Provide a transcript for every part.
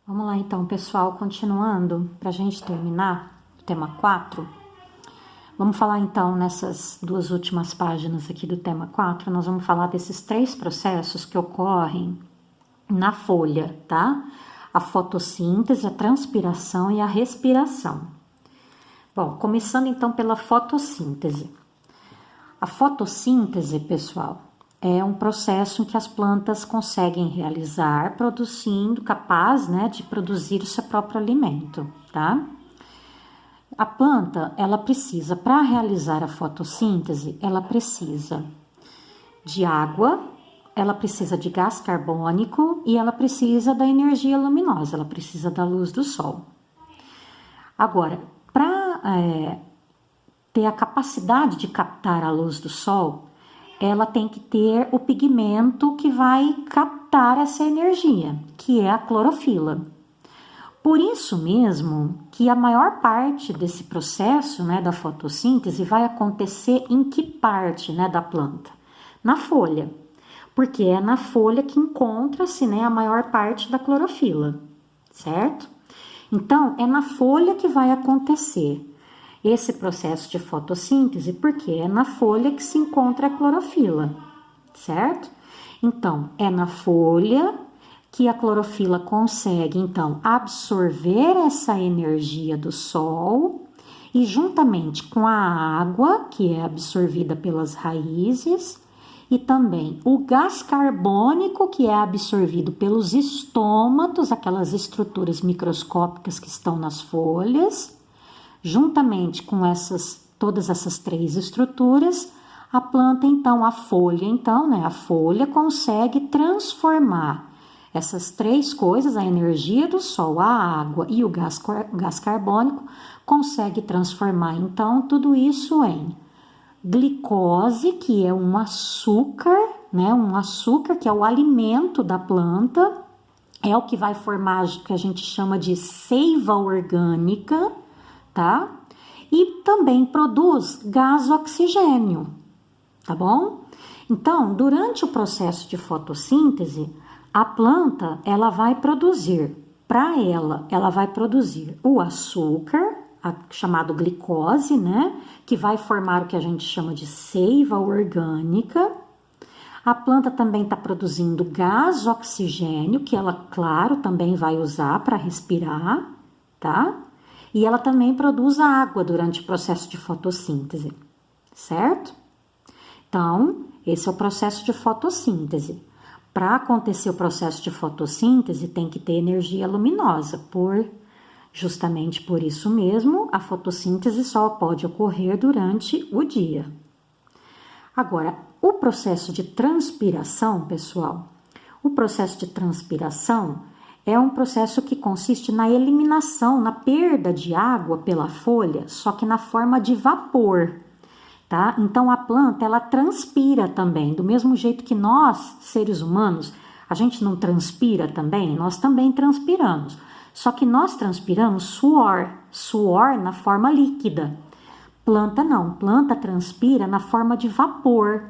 Vamos lá então, pessoal, continuando, para a gente terminar o tema 4. Vamos falar então nessas duas últimas páginas aqui do tema 4, nós vamos falar desses 3 processos que ocorrem na folha, tá? A fotossíntese, a transpiração e a respiração. Bom, começando então pela fotossíntese. A fotossíntese, pessoal, é um processo em que as plantas conseguem realizar, produzindo, capaz, né, de produzir o seu próprio alimento, tá? A planta, ela precisa, para realizar a fotossíntese, ela precisa de água, ela precisa de gás carbônico e ela precisa da energia luminosa, ela precisa da luz do sol. Agora, para ter a capacidade de captar a luz do sol, ela tem que ter o pigmento que vai captar essa energia, que é a clorofila. Por isso mesmo que a maior parte desse processo, né, da fotossíntese vai acontecer em que parte, né, da planta? Na folha, porque é na folha que encontra-se, né, a maior parte da clorofila, certo? Então, é na folha que vai acontecer esse processo de fotossíntese, porque é na folha que se encontra a clorofila, certo? Então, é na folha que a clorofila consegue, então, absorver essa energia do sol e juntamente com a água, que é absorvida pelas raízes, e também o gás carbônico, que é absorvido pelos estômatos, aquelas estruturas microscópicas que estão nas folhas, juntamente com todas essas 3 estruturas, a planta, então, a folha consegue transformar essas 3 coisas, a energia do sol, a água e o gás carbônico, consegue transformar, então, tudo isso em glicose, que é um açúcar, né? Um açúcar que é o alimento da planta, é o que vai formar o que a gente chama de seiva orgânica, tá? E também produz gás oxigênio, tá bom? Então, durante o processo de fotossíntese, a planta, ela vai produzir, ela vai produzir o açúcar, chamado glicose, né? Que vai formar o que a gente chama de seiva orgânica. A planta também está produzindo gás oxigênio, que ela, claro, também vai usar para respirar, tá? E ela também produz água durante o processo de fotossíntese, certo? Então, esse é o processo de fotossíntese. Para acontecer o processo de fotossíntese, tem que ter energia luminosa, justamente por isso mesmo, a fotossíntese só pode ocorrer durante o dia. Agora, o processo de transpiração, pessoal, o processo de transpiração é um processo que consiste na eliminação, na perda de água pela folha, só que na forma de vapor, tá? Então, a planta, ela transpira também, do mesmo jeito que nós, seres humanos, a gente não transpira também? Nós também transpiramos, só que nós transpiramos suor na forma líquida. Planta não, planta transpira na forma de vapor,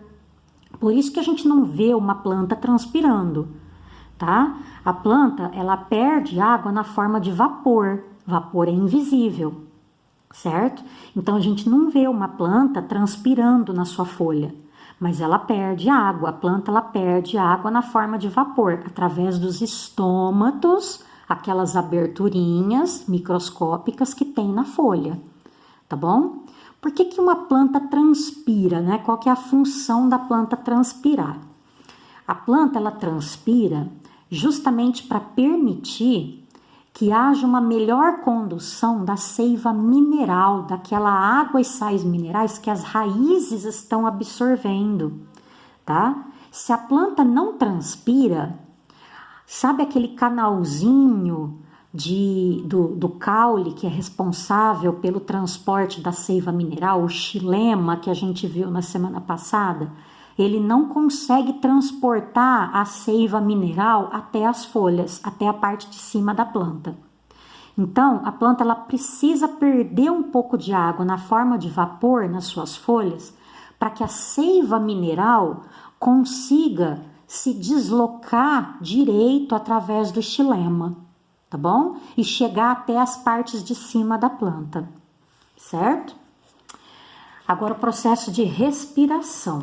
por isso que a gente não vê uma planta transpirando, tá? A planta, ela perde água na forma de vapor. Vapor é invisível, certo? Então, a gente não vê uma planta transpirando na sua folha, mas ela perde água. A planta, ela perde água na forma de vapor, através dos estômatos, aquelas aberturinhas microscópicas que tem na folha, tá bom? Por que uma planta transpira, né? Qual que é a função da planta transpirar? A planta, ela transpira justamente para permitir que haja uma melhor condução da seiva mineral, daquela água e sais minerais que as raízes estão absorvendo, tá? Se a planta não transpira, sabe aquele canalzinho do caule que é responsável pelo transporte da seiva mineral, o xilema que a gente viu na semana passada? Ele não consegue transportar a seiva mineral até as folhas, até a parte de cima da planta. Então, a planta, ela precisa perder um pouco de água na forma de vapor nas suas folhas para que a seiva mineral consiga se deslocar direito através do xilema, tá bom? E chegar até as partes de cima da planta, certo? Agora o processo de respiração.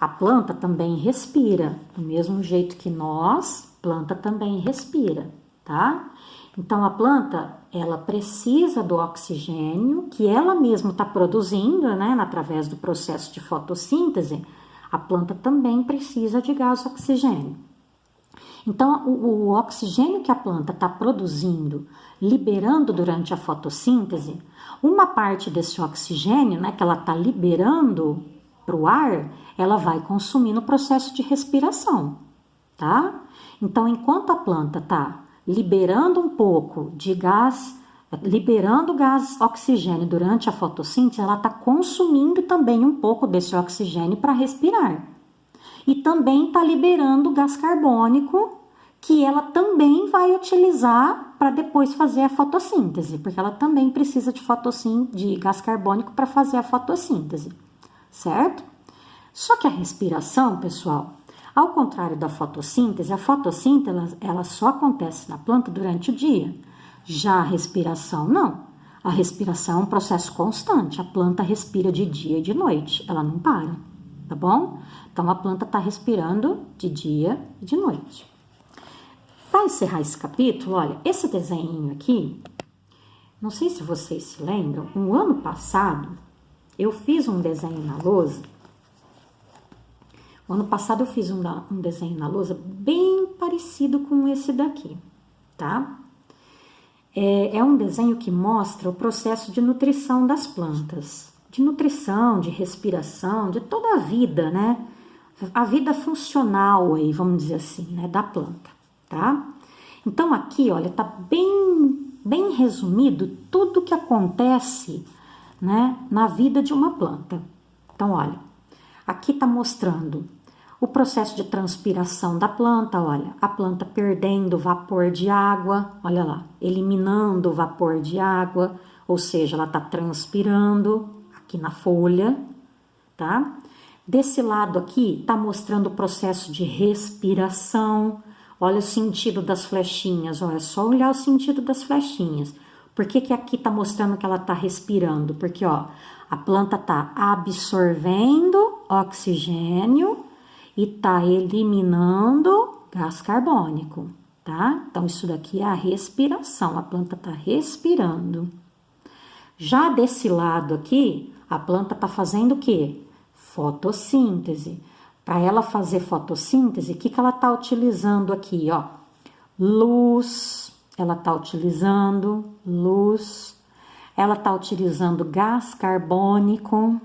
A planta também respira, do mesmo jeito que nós, planta também respira, tá? Então a planta, ela precisa do oxigênio que ela mesma está produzindo, né? Através do processo de fotossíntese, a planta também precisa de gás oxigênio. Então o oxigênio que a planta está produzindo, liberando durante a fotossíntese, uma parte desse oxigênio, né, que ela está liberando para o ar, ela vai consumir no processo de respiração, tá? Então, enquanto a planta está liberando um pouco de gás, liberando gás oxigênio durante a fotossíntese, ela está consumindo também um pouco desse oxigênio para respirar. E também está liberando gás carbônico, que ela também vai utilizar para depois fazer a fotossíntese, porque ela também precisa de gás carbônico para fazer a fotossíntese, certo? Só que a respiração, pessoal, ao contrário da fotossíntese, a fotossíntese ela só acontece na planta durante o dia. Já a respiração, não. A respiração é um processo constante. A planta respira de dia e de noite, ela não para, tá bom? Então, a planta está respirando de dia e de noite. Para encerrar esse capítulo, olha, esse desenho aqui, não sei se vocês se lembram, no ano passado, eu fiz um desenho na lousa. O ano passado eu fiz um desenho na lousa bem parecido com esse daqui, tá? É um desenho que mostra o processo de nutrição das plantas. De nutrição, de respiração, de toda a vida, né? A vida funcional aí, vamos dizer assim, né? Da planta, tá? Então aqui, olha, tá bem resumido tudo que acontece, né? Na vida de uma planta. Então, olha, aqui tá mostrando o processo de transpiração da planta, olha, a planta perdendo vapor de água, olha lá, eliminando o vapor de água, ou seja, ela tá transpirando aqui na folha, tá? Desse lado aqui tá mostrando o processo de respiração, olha o sentido das flechinhas, olha, é só olhar o sentido das flechinhas. Por que que aqui tá mostrando que ela tá respirando? Porque, ó, a planta tá absorvendo oxigênio e tá eliminando gás carbônico, tá? Então, isso daqui é a respiração, a planta tá respirando. Já desse lado aqui, a planta tá fazendo o quê? Fotossíntese. Para ela fazer fotossíntese, o que ela tá utilizando aqui, ó? Luz, ela tá utilizando luz, ela tá utilizando gás carbônico.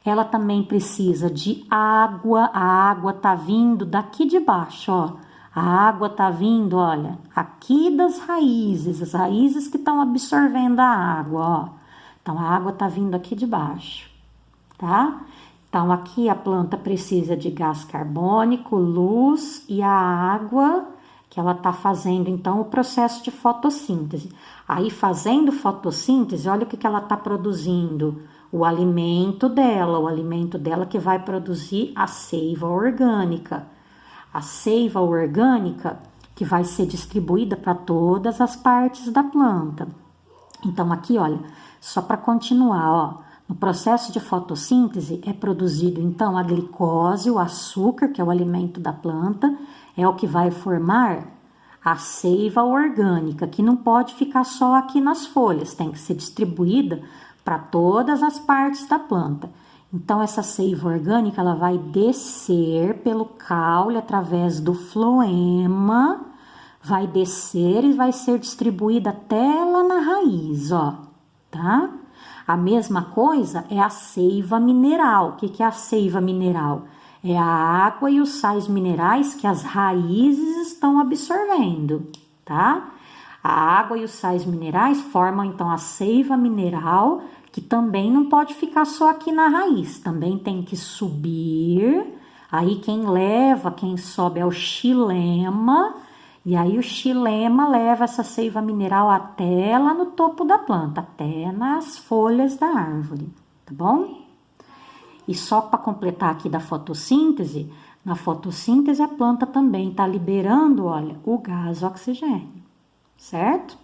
Ela também precisa de água, a água tá vindo daqui de baixo, ó. A água tá vindo, olha, aqui das raízes, as raízes que estão absorvendo a água, ó. Então, a água tá vindo aqui de baixo, tá? Então, aqui a planta precisa de gás carbônico, luz e a água que ela tá fazendo, então, o processo de fotossíntese. Aí, fazendo fotossíntese, olha o que ela tá produzindo. O alimento dela que vai produzir a seiva orgânica. A seiva orgânica que vai ser distribuída para todas as partes da planta. Então, aqui, olha, só para continuar, ó, no processo de fotossíntese é produzido, então, a glicose, o açúcar, que é o alimento da planta, é o que vai formar a seiva orgânica, que não pode ficar só aqui nas folhas, tem que ser distribuída para todas as partes da planta. Então, essa seiva orgânica, ela vai descer pelo caule através do floema, vai descer e vai ser distribuída até lá na raiz, ó, tá? A mesma coisa é a seiva mineral. O que é a seiva mineral? É a água e os sais minerais que as raízes estão absorvendo, tá? A água e os sais minerais formam, então, a seiva mineral, que também não pode ficar só aqui na raiz, também tem que subir. Aí, quem sobe é o xilema, e aí o xilema leva essa seiva mineral até lá no topo da planta, até nas folhas da árvore, tá bom? E só para completar aqui da fotossíntese, na fotossíntese a planta também está liberando, olha, o gás oxigênio. certo?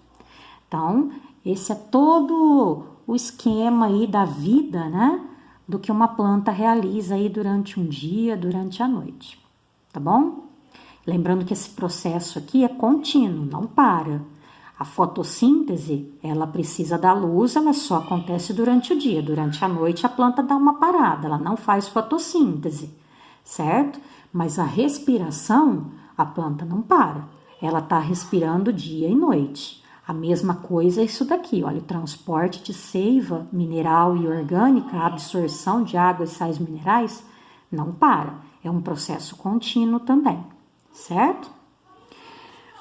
Então, esse é todo o esquema aí da vida, né? Do que uma planta realiza aí durante um dia, durante a noite, tá bom? Lembrando que esse processo aqui é contínuo, não para. A fotossíntese, ela precisa da luz, ela só acontece durante o dia. Durante a noite, a planta dá uma parada, ela não faz fotossíntese, certo? Mas a respiração, a planta não para. Ela está respirando dia e noite. A mesma coisa é isso daqui, olha, o transporte de seiva mineral e orgânica, a absorção de água e sais minerais, não para. É um processo contínuo também, certo?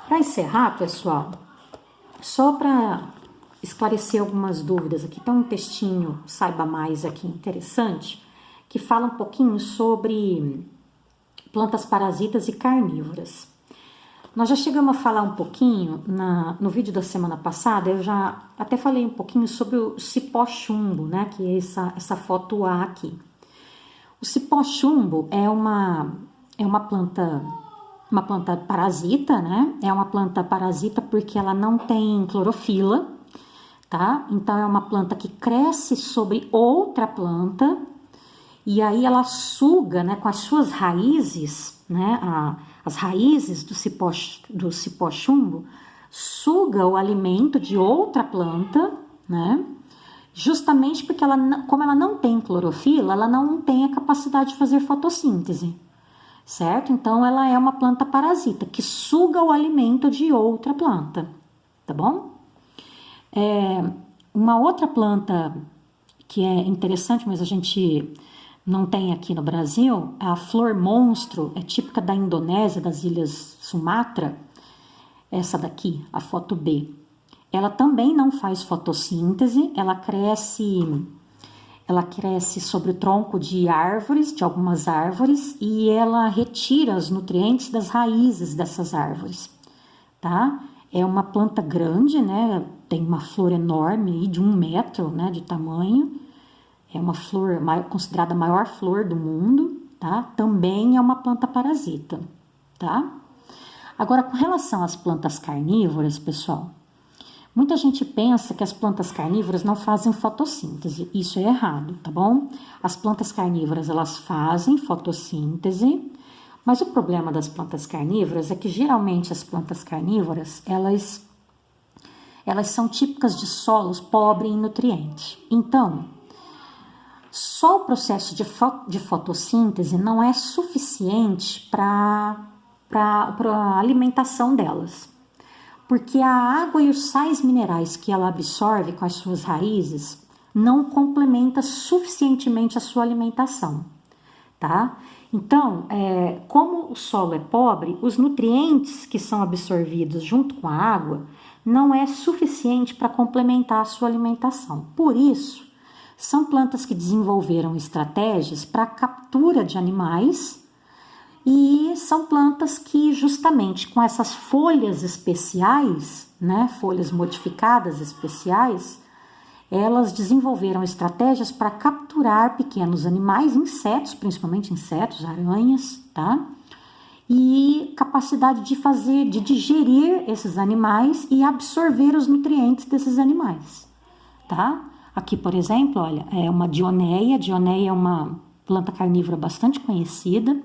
Para encerrar, pessoal, só para esclarecer algumas dúvidas aqui, tem um textinho, saiba mais aqui, interessante, que fala um pouquinho sobre plantas parasitas e carnívoras. Nós já chegamos a falar um pouquinho, no vídeo da semana passada, eu já até falei um pouquinho sobre o cipó-chumbo, né, que é essa foto A aqui. O cipó-chumbo é uma planta parasita, né? É uma planta parasita porque ela não tem clorofila, tá? Então, é uma planta que cresce sobre outra planta e aí ela suga, né, com as suas raízes, né? As raízes do cipó-chumbo suga o alimento de outra planta, né? Justamente porque como ela não tem clorofila, ela não tem a capacidade de fazer fotossíntese. Certo? Então, ela é uma planta parasita que suga o alimento de outra planta, tá bom? Uma outra planta que é interessante, mas a gente não tem aqui no Brasil, é a flor monstro, é típica da Indonésia, das ilhas Sumatra, essa daqui, a foto B. Ela também não faz fotossíntese, ela cresce sobre o tronco de árvores, de algumas árvores, e ela retira os nutrientes das raízes dessas árvores, tá? É uma planta grande, né? Tem uma flor enorme aí de 1 metro, né, de tamanho. É uma flor considerada a maior flor do mundo, tá? Também é uma planta parasita, tá? Agora, com relação às plantas carnívoras, pessoal, muita gente pensa que as plantas carnívoras não fazem fotossíntese. Isso é errado, tá bom? As plantas carnívoras, elas fazem fotossíntese, mas o problema das plantas carnívoras é que geralmente as plantas carnívoras, elas são típicas de solos pobres em nutrientes. Então, só o processo de fotossíntese não é suficiente para a alimentação delas. Porque a água e os sais minerais que ela absorve com as suas raízes não complementa suficientemente a sua alimentação, tá? Então, como o solo é pobre, os nutrientes que são absorvidos junto com a água não é suficiente para complementar a sua alimentação. Por isso, são plantas que desenvolveram estratégias para a captura de animais. E são plantas que justamente com essas folhas especiais, né, folhas modificadas especiais, elas desenvolveram estratégias para capturar pequenos animais, insetos, principalmente insetos, aranhas, tá? E capacidade de digerir esses animais e absorver os nutrientes desses animais, tá? Aqui, por exemplo, olha, é uma dioneia. A dioneia é uma planta carnívora bastante conhecida.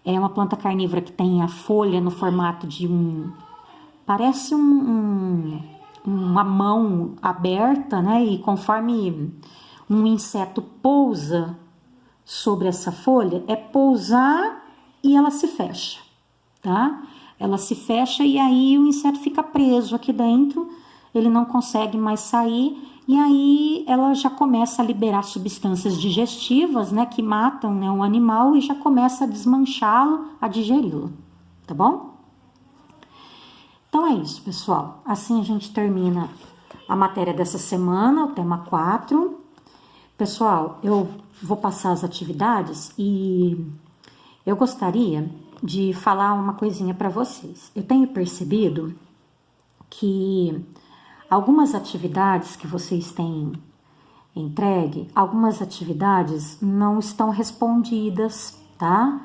É uma planta carnívora que tem a folha no formato de parece uma mão aberta, né? E conforme um inseto pousa sobre essa folha, é pousar e ela se fecha, tá? Ela se fecha e aí o inseto fica preso aqui dentro, ele não consegue mais sair. E aí ela já começa a liberar substâncias digestivas, né, que matam, né, o animal e já começa a desmanchá-lo, a digeri-lo, tá bom? Então é isso, pessoal. Assim a gente termina a matéria dessa semana, o tema 4. Pessoal, eu vou passar as atividades e eu gostaria de falar uma coisinha para vocês. Eu tenho percebido que algumas atividades que vocês têm entregue, algumas atividades não estão respondidas, tá?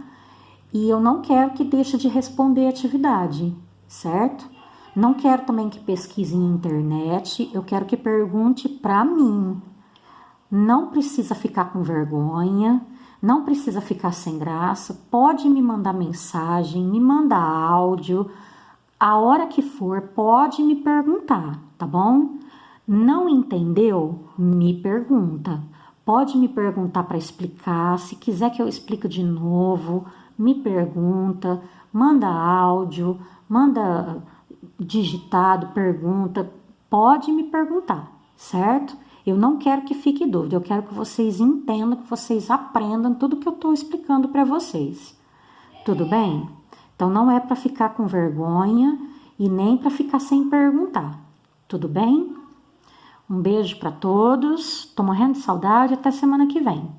E eu não quero que deixe de responder a atividade, certo? Não quero também que pesquise na internet, eu quero que pergunte para mim. Não precisa ficar com vergonha, não precisa ficar sem graça, pode me mandar mensagem, me mandar áudio, a hora que for, pode me perguntar, tá bom? Não entendeu? Me pergunta. Pode me perguntar para explicar, se quiser que eu explique de novo, me pergunta, manda áudio, manda digitado, pergunta, pode me perguntar, certo? Eu não quero que fique dúvida, eu quero que vocês entendam, que vocês aprendam tudo que eu estou explicando para vocês. Tudo bem? Então não é para ficar com vergonha e nem para ficar sem perguntar. Tudo bem? Um beijo para todos, tô morrendo de saudade, até semana que vem.